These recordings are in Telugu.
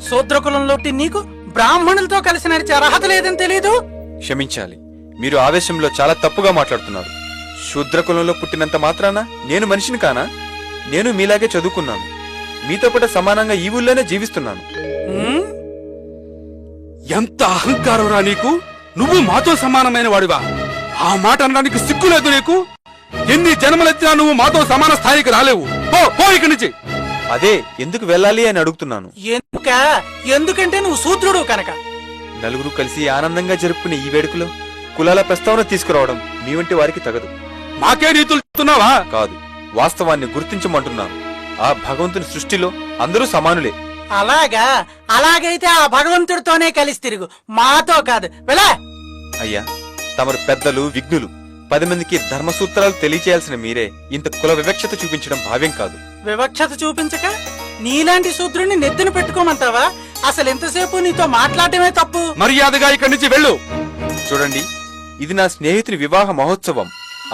శూద్రకులంలోటి నీకు బ్రాహ్మణులతో కలిసి నడిచే అర్హత లేదని తెలీదు? క్షమించాలి, మీరు ఆవేశంలో చాలా తప్పుగా మాట్లాడుతున్నారు. శూద్రకులంలో పుట్టినంత మాత్రాన నేను మనిషిని కానా? నేను మీలాగే చదువుకున్నాను, మీతో పాటు సమానంగా ఈ ఊళ్ళోనే జీవిస్తున్నాను. ఎంత అహంకారం రా నీకు! నువ్వు మాతో సమానమైన వాడివా? ఆ మాట అనడానికి సిగ్గులేదు నీకు? ఎన్ని జన్మలెత్తినా నువ్వు మాతో సమాన స్థాయికి రాలేవు. పో ఇక్కడి నుంచి. అదే ఎందుకు వెళ్ళాలి అని అడుగుతున్నాను. ఎందుకంటే నువ్వు శూద్రుడు కనుక. నలుగురు కలిసి ఆనందంగా జరుపుకునే ఈ వేడుకలో కులాల ప్రస్తావన తీసుకురావడం మీ వంటి వారికి తగదు. మాకే నీతులు చెప్తున్నావా? కాదు, వాస్తవాన్ని గుర్తించమంటున్నాను. ఆ భగవంతుని సృష్టిలో అందరూ సమానులే. అలాగా? అలాగైతే ఆ భగవంతుడితోనే కలిసి తిరుగు, మాతో కాదు. వెళ్ళా. అయ్యా, తమరు పెద్దలు, విఘ్నులు. 10 మందికి ధర్మసూత్రాలు తెలియచేయాల్సిన మీరే ఇంత కుల వివక్షత చూపించడం భావ్యం కాదు. వివక్షత చూపించక నీలాంటి శూద్రుడిని నెత్తిన పెట్టుకోమంటావా? అసలు ఎంతసేపు నీతో మాట్లాడటమే తప్పు. మర్యాదగా ఇక్కడి నుంచి వెళ్ళు. చూడండి, ఇది నా స్నేహితుని వివాహ మహోత్సవం.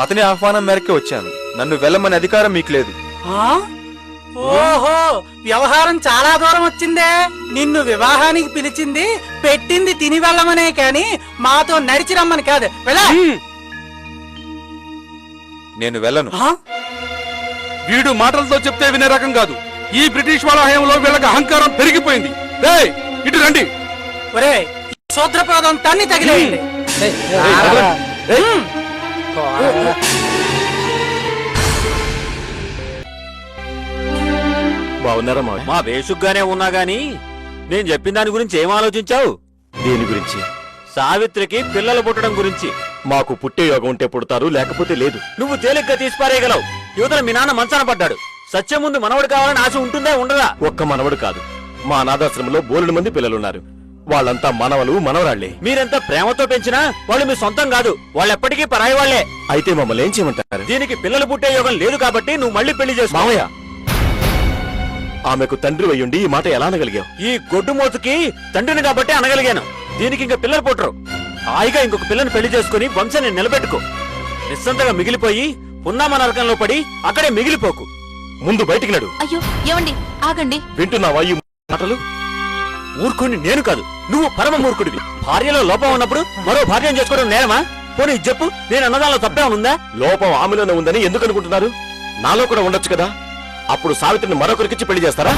అతని ఆహ్వానం మేరకే వచ్చాను. నన్ను వెళ్ళమని అధికారం మీకు లేదు. ఓహో, వ్యవహారం చాలా దూరం వచ్చిందే. నిన్ను వివాహానికి పిలిచింది పెట్టింది తిని వెళ్ళమనే కాని మాతో నడిచి రమ్మని కాదు. వెళ్ళా. నేను వెళ్ళను. వీడు మాటలతో చెప్తే వినే రకం కాదు. ఈ బ్రిటిష్ వాళ్ళ హయాంలో వీళ్ళకి అహంకారం పెరిగిపోయింది. ఇటు రండి. ఒరే, శూద్రపాదం తన్ని తగిలేయండి. బాగున్నారా? మా బేసుగ్గానే ఉన్నా గాని నేను చెప్పిన దాని గురించి ఏం ఆలోచించావు? దేని గురించి? సావిత్రికి పిల్లలు పుట్టడం గురించి. మాకు పుట్టే యోగం ఉంటే పుడతారు, లేకపోతే లేదు. నువ్వు తేలిగ్గా తీసిపారేయగలవు. యువతల మీ నాన్న మంచాన పడ్డాడు. సత్యం ముందు మనవడు కావాలని ఆశ ఉంటుందా ఉండదా? ఒక్క మనవడు కాదు, మా అనాథాశ్రమంలో బోలెడు మంది పిల్లలున్నారు. వాళ్ళంతా మనవలు, మనవరాళ్లే. మీరెంత ప్రేమతో పెంచినా వాళ్ళు మీ సొంతం కాదు. వాళ్ళెప్పటికీ పరాయి వాళ్లే. అయితే మమ్మల్ని ఏం చేయమంటారు? దీనికి పిల్లలు పుట్టే యోగం లేదు కాబట్టి నువ్వు మళ్ళీ పెళ్లి చేసుకో. మామయ్య, ఆమెకు తండ్రి అయ్యుండి ఈ మాట ఎలా అనగలిగావు? ఈ గొడ్డు మోతుకి తండ్రిని కాబట్టి అనగలిగాను. దీనికి ఇంకా పిల్లలు పుట్టరు. హాయిగా ఇంకొక పిల్లని పెళ్లి చేసుకుని వంశాన్ని నిలబెట్టుకో. నిస్సంతగా మిగిలిపోయి పున్నామ నరకంలో పడి అక్కడే మిగిలిపోకు. ముందు బయటికి నడు. అయ్యో ఏమండి, ఆగండి. వింటున్నావా ఈ మాటలు? మూర్ఖుడిని నేను కాదు, నువ్వు పరమ మూర్ఖుడివి. భార్యలో లోపం ఉన్నప్పుడు మరో భార్యను చేసుకోవడం నేరమా? పోనీ చెప్పు, నేను అన్నదానిలో తప్పేమనుందా? లోపం ఆమెలోనే ఉందని ఎందుకు అనుకుంటున్నారు? నాలో కూడా ఉండొచ్చు కదా. అప్పుడు సావిత్రిని మరొకరికిచ్చి పెళ్లి చేస్తారా?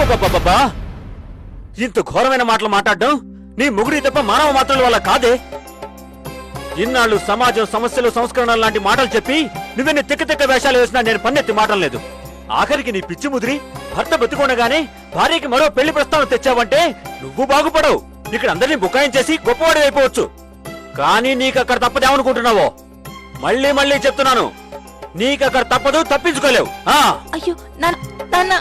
ఇంత ఘోరమైన మాటలు మాట్లాడడం నీ ముగుడి తప్ప మానవ మాత్రల వల్ల కాదే. ఇన్నాళ్ళు సమాజం, సమస్యలు, సంస్కరణలు లాంటి మాటలు చెప్పి నువ్వెన్ని తిక్క వేషాలు వేసినా నేను పన్నెత్తి మాటలు లేదు. ఆఖరికి నీ పిచ్చి ముదిరి భర్త బతికొనగానే భార్యకి మరో పెళ్లి ప్రస్తావన తెచ్చావంటే నువ్వు బాగుపడవు. ఇక్కడ అందరినీ బుకాయం చేసి గొప్పవాడి అయిపోవచ్చు. కానీ నీకక్కడ తప్పదేమనుకుంటున్నావో? మళ్ళీ మళ్ళీ చెప్తున్నాను, నీకక్కడ తప్పదు, తప్పించుకోలేవు. అయ్యో నాన్న.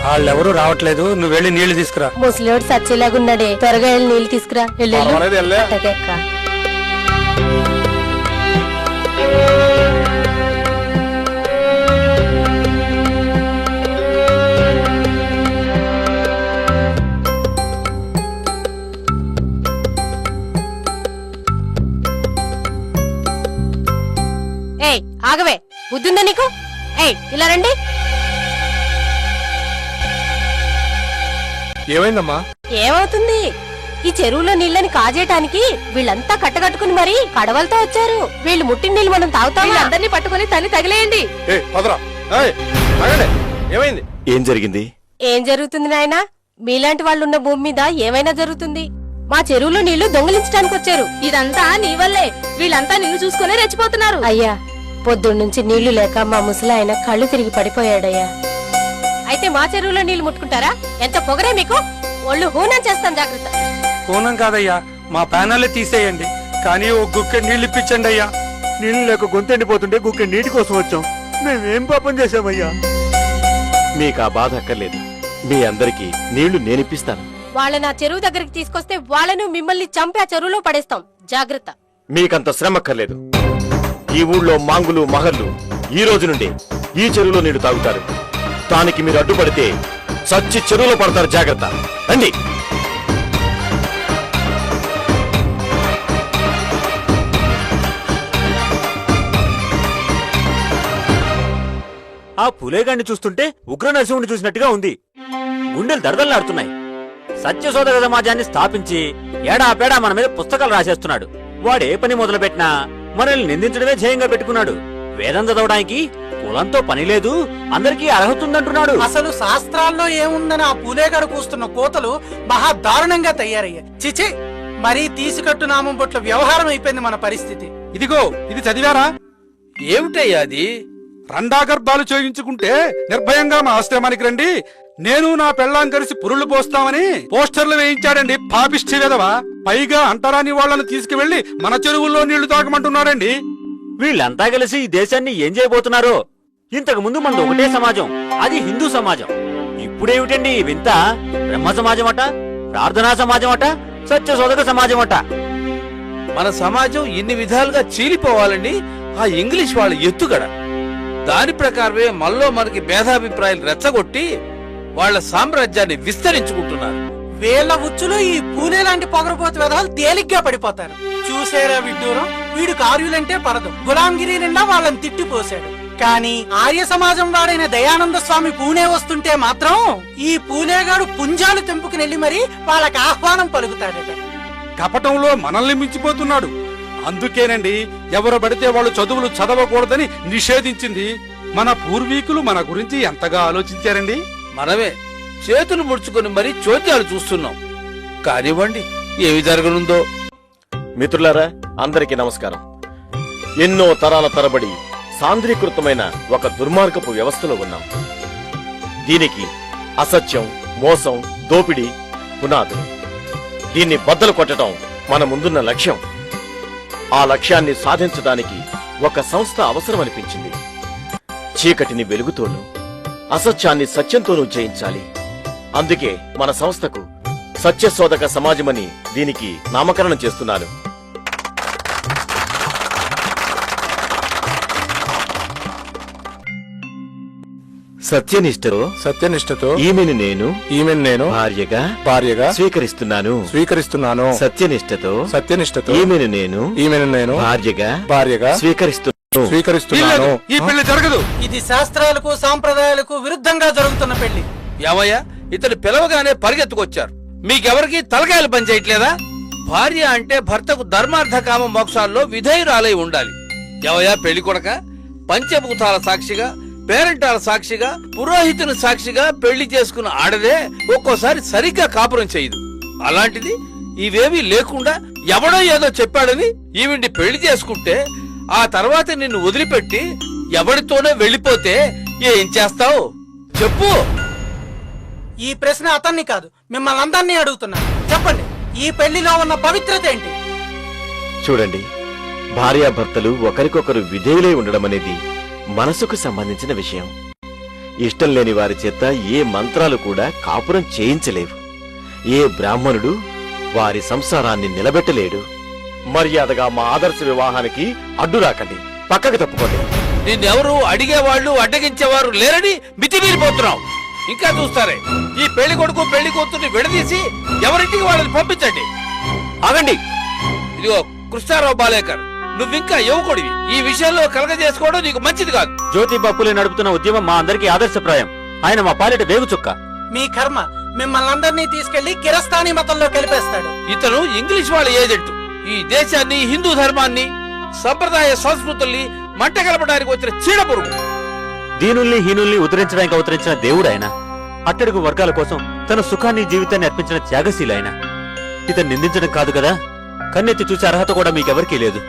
వాళ్ళెవరూ రావట్లేదు, నువ్వు వెళ్ళి నీళ్లు తీసుకురా. ముసలివాడు సచ్చేలాగున్నాడే, త్వరగా వెళ్ళి నీళ్లు తీసుకురా. ఏయ్ ఆగవే, బుద్ధిందా నీకు? ఏయ్ ఇలా రండి. ఏమైందమ్మా? ఏమవుతుంది? ఈ చెరువులో నీళ్ళని కాజేయటానికి వీళ్ళంతా కట్టగట్టుకుని మరి కడవలతో వచ్చారు. వీళ్ళు ముట్టిన నీళ్ళు మనం తాగుతాం. అందరినీ పట్టుకుని తల్లి తగిలేయండి. ఏమైంది? ఏం జరిగింది? ఏం జరుగుతుంది నాయనా? మీలాంటి వాళ్ళున్న భూమి మీద ఏమైనా జరుగుతుంది. మా చెరువులో నీళ్లు దొంగిలించడానికి వచ్చారు. ఇదంతా నీ వల్లే. వీళ్ళంతా నిన్ను చూసుకునే రెచ్చిపోతున్నారు. అయ్యా, పొద్దున్నుంచి నీళ్లు లేక మా ముసలాయన కళ్ళు తిరిగి పడిపోయాడయ్యా. అయితే మా చెరువులో నీళ్లు ముట్టుకుంటారా? ఎంత పొగరే మీకు! ఒళ్ళు హూనం చేస్తాం, జాగ్రత్త. హూనం కాదయ్యా, మా ప్యానెల్ తీసేయండి, కానీ ఓ గుక్కె నీళ్ళు ఇప్పించండి అయ్యా. నీళ్లు లేక గొంతెండిపోతుంటే గుక్కె నీటి కోసం వచ్చాం. మేమేం పాపం చేశామయ్యా? మీకు ఆ బాధ అక్కర్లేదు. మీ అందరికీ నీళ్లు నేనిప్పిస్తాను. వాళ్ళని ఆ చెరువు దగ్గరికి తీసుకొస్తే వాళ్ళను మిమ్మల్ని చంపి ఆ చెరువులో పడేస్తాం, జాగ్రత్త. మీకంత శ్రమక్కర్లేదు. ఈ ఊళ్ళో మాంగులు, మహర్లు ఈ రోజు నుండి ఈ చెరువులో నీళ్లు తాగుతారు. దానికి మీరు అడ్డుపడితే చచ్చి చెరువులో పడతారు, జాగ్రత్త. రండి. ఆ పులేగాన్ని చూస్తుంటే ఉగ్ర నరసింహుని చూసినట్టుగా ఉంది. గుండెలు దడదల్లాడుతున్నాయి. సత్యశోధక సమాజాన్ని స్థాపించి ఏడాపేడా మన మీద పుస్తకాలు రాసేస్తున్నాడు. వాడే పని మొదలుపెట్టినా మనల్ని నిందించడమే ధ్యేయంగా పెట్టుకున్నాడు. వేదం చదవడానికి కులంతో పని లేదు, అందరికీ అర్హత ఉందంటున్నాడు. అసలు శాస్త్రాల్లో ఏముందని ఆ పూలేగాడు కూస్తున్న కోతలు మహా దారుణంగా తయారయ్యాయి. చిచి, మరీ తీసుకట్టు నామం పట్ల వ్యవహారం అయిపోయింది మన పరిస్థితి. ఇదిగో ఇది చదివారా? ఏమిటయ్యా అది? రండాగర్భాలు చేయించుకుంటే నిర్భయంగా మా ఆశ్రమానికి రండి, నేను నా పెళ్ళాం కలిసి పురుళ్ళు పోస్తామని పోస్టర్లు వేయించాడండి పాపిష్టి వెధవ. పైగా అంటరాని వాళ్ళని తీసుకువెళ్లి మన చెరువుల్లో నీళ్లు తాగమంటున్నారండి. వీళ్ళంతా కలిసి ఈ దేశాన్ని ఏం చేయబోతున్నారో. ఇంతకు ముందు మనది ఒకటే సమాజం, అది హిందూ సమాజం. ఇప్పుడేమిటండి ఈ వింత? బ్రహ్మ సమాజం అట, ప్రార్థనా సమాజం అట, సత్యశోధక సమాజం అట. మన సమాజం ఇన్ని విధాలుగా చీలిపోవాలని ఆ ఇంగ్లీష్ వాళ్ళ ఎత్తుగడ. దాని ప్రకారమే మనలో మనకి భేదాభిప్రాయాలు రెచ్చగొట్టి వాళ్ళ సామ్రాజ్యాన్ని విస్తరించుకుంటున్నారు. వేళ్ల ఉచ్చులో ఈ పూలే లాంటి పొగరపోతు వెధవాలు తేలిగ్గా పడిపోతారు. చూసేరా విడ్డూరం, వీడు కార్యులంటే పడదు. గులాంగిరి నిండా వాళ్ళని తిట్టిపోశాడు. కానీ ఆర్య సమాజం వాడైన దయానంద స్వామి పూణే వస్తుంటే మాత్రం ఈ పూలేగాడు పుంజాలు తెంపుకునెళ్లి మరి వాళ్ళకి ఆహ్వానం పలుకుతాడట. కపటంలో మనల్ని మించిపోతున్నాడు. అందుకేనండి ఎవరు పడితే వాళ్ళు చదువులు చదవకూడదని నిషేధించింది. మన పూర్వీకులు మన గురించి ఎంతగా ఆలోచించారండి. మనమే చేతులు ముడుచుకొని మరీ చోద్యాలు చూస్తున్నాం. కానివ్వండి, ఏమి జరగనుందో. మిత్రులారా, అందరికీ నమస్కారం. ఎన్నో తరాల తరబడి సాంద్రీకృతమైన ఒక దుర్మార్గపు వ్యవస్థలో ఉన్నాం. దీనికి అసత్యం, మోసం, దోపిడీ పునాదులు. దీన్ని బద్దలు కొట్టడం మన ముందున్న లక్ష్యం. ఆ లక్ష్యాన్ని సాధించడానికి ఒక సంస్థ అవసరమనిపించింది. చీకటిని వెలుగుతోనూ, అసత్యాన్ని సత్యంతోనూ జయించాలి. అందుకే మన సంస్థకు సత్యశోధక సమాజమని దీనికి నామకరణం చేస్తున్నాను. సత్యనిష్టతో ఈమెను నేను భార్యగా స్వీకరిస్తున్నాను. సత్యనిష్టతో ఈమెను నేను భార్యగా స్వీకరిస్తున్నాను. ఈ పెళ్లి జరగదు. ఇది శాస్త్రాలకు సాంప్రదాయాలకు విరుద్ధంగా జరుగుతున్న పెళ్లి. ఏమయ్యా, ఇతను పిలవగానే పరిగెత్తుకొచ్చారు. మీకెవరికి తలకాయలు పనిచేయట్లేదా? భార్య అంటే భర్తకు ధర్మార్థ కామ మోక్షాల్లో విధేయురాలై ఉండాలి. ఏమయ్యా పెళ్లి కొడక, పంచభూతాల సాక్షిగా, పేరెంటాల సాక్షిగా, పురోహితుని సాక్షిగా పెళ్లి చేసుకున్న ఆడదే ఒక్కోసారి సరిగ్గా కాపురం చేయదు. అలాంటిది ఇవేమీ లేకుండా ఎవడో ఏదో చెప్పాడని ఈవిడ్ని పెళ్లి చేసుకుంటే ఆ తర్వాత నిన్ను వదిలిపెట్టి ఎవడితోనే వెళ్ళిపోతే ఏం చేస్తావు చెప్పు? ఈ ప్రశ్న అతన్ని కాదు, మిమ్మల్ని అందరినీ అడుగుతున్నాను. చెప్పండి, ఈ పెళ్లిలో ఉన్న పవిత్రత ఏంటి? చూడండి, భార్యాభర్తలు ఒకరికొకరు విధేయులై ఉండడం అనేది మనసుకు సంబంధించిన విషయం. ఇష్టం లేని వారి చేత ఏ మంత్రాలు కూడా కాపురం చేయించలేవు. ఏ బ్రాహ్మణుడు వారి సంసారాన్ని నిలబెట్టలేడు. మర్యాదగా మా ఆదర్శ వివాహానికి అడ్డు రాకండి, పక్కకు తప్పుకోండి. నిన్నెవరు అడిగేవాళ్ళు అడ్డగించేవారు లేరని మితిమీరిపోతున్నావు. ఇంకా చూస్తారే, ఈ పెళ్లి కొడుకు పెళ్లి కూతుర్ని విడదీసి ఎవరింటికి వాళ్ళని పంపించండి. ఆగండి. ఇదిగో కృష్ణారావు బాలేకర్, నువ్వింకా యువకుడివి. ఈ విషయంలో కలగజేసుకోవడం నీకు మంచిది కాదు. జ్యోతిబా ఫులే నడుపుతున్న ఉద్యమం మా అందరికీ ఆదర్శప్రాయం. ఆయన మా పాలిట వేగు చుక్క. మీ కర్మ, మిమ్మల్ని అందరినీ తీసుకెళ్లి కిరస్తానీ మతంలో కలిపేస్తాడు. ఇతను ఇంగ్లీష్ వాళ్ళ ఏజెంట్. ఈ దేశాన్ని, హిందూ ధర్మాన్ని, సంప్రదాయ సంస్కృతుల్ని మంట కలపడానికి వచ్చిన చీడపురుగు. దీనుల్ని హీనుల్ని ఉద్ధరించడానికి అవతరించిన దేవుడు ఆయన. అట్టడుగు వర్గాల కోసం తన సుఖాన్ని జీవితాన్ని అర్పించిన త్యాగశీల ఆయన. ఇతను నిందించడం కాదు కదా, కన్నెత్తి చూసే అర్హత కూడా మీకెవరికీ లేదు.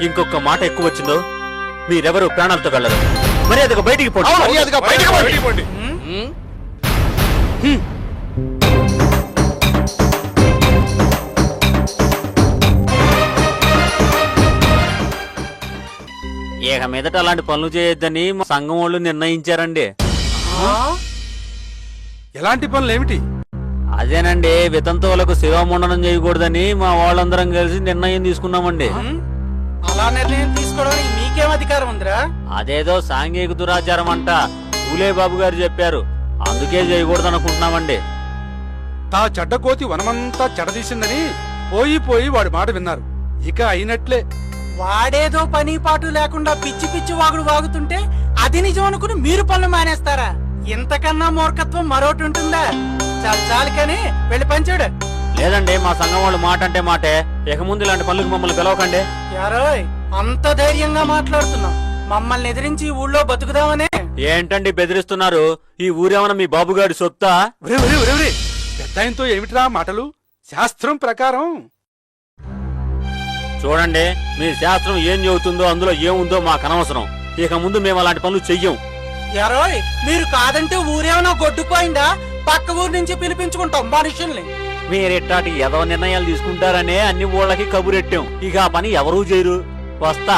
ఇంకొక మాట ఎక్కువ వచ్చిందో మీరెవరూ ప్రాణాలతో వెళ్ళరు. మర్యాదగా బయటికి పోండి. ఇక మీదట అలాంటి పనులు చేయొద్దని మా సంఘం వాళ్ళు నిర్ణయించారండి. ఎలాంటి పనులు ఏమిటి? అదేనండి, వితంతువులకు శివముండనం చేయకూడదని మా వాళ్ళందరం కలిసి నిర్ణయం తీసుకున్నామండి. అలా నిర్ణయం తీసుకోవడానికి మీకేం అధికారం ఉందిరా? అదేదో సాంఘిక దురాచారం అంట. పూలే బాబు గారు చెప్పారు, అందుకే చేయకూడదు అనుకుంటున్నామండి. తా చెడ్డకోతి వనమంతా చెడదీసిందని పోయి పోయి వాడి మాట విన్నారు. ఇక అయినట్లే. వాడేదో పని పాటు లేకుండా పిచ్చి పిచ్చి వాగుడు వాగుతుంటే అది నిజం అనుకుని మీరు పనులు మానేస్తారా? ఇంతకన్నా మూర్ఖత్వం మరోటి ఉంటుందా? చాలు కానీ వెళ్ళి పంచాడు. లేదండి, మా సంఘం వాళ్ళు మాట అంటే మాటే. ఇక ముందు ఇలాంటి పనులకు మమ్మల్ని పిలవకండి. యారోయ్, అంత ధైర్యంగా మాట్లాడుతున్నాం. మమ్మల్ని ఎదిరించి ఈ ఊళ్ళో బతుకుదామనే. ఏంటండి బెదిరిస్తున్నారు? ఈ ఊరేమన్నా మీ బాబుగారి సొత్తా? పెద్దాయంతో ఏమిట్రా మాటలు? శాస్త్రం ప్రకారం చూడండి, మీ శాస్త్రం ఏం చెబుతుందో అందులో ఏముందో మాకు అనవసరం. ఇక ముందు మేము అలాంటి పనులు చెయ్యం. యారోయ్, మీరు కాదంటే ఊరేమన్నా గొడ్డుపోయిందా? పక్క ఊరు నుంచి పిలిపించుకుంటాం మనుషుల్ని. మీరెట్టాటి ఏదో నిర్ణయాలు తీసుకుంటారనే అన్ని ఊళ్ళకి కబురెట్టాం. ఇక ఆ పని ఎవరూ చేయరు. వస్తా.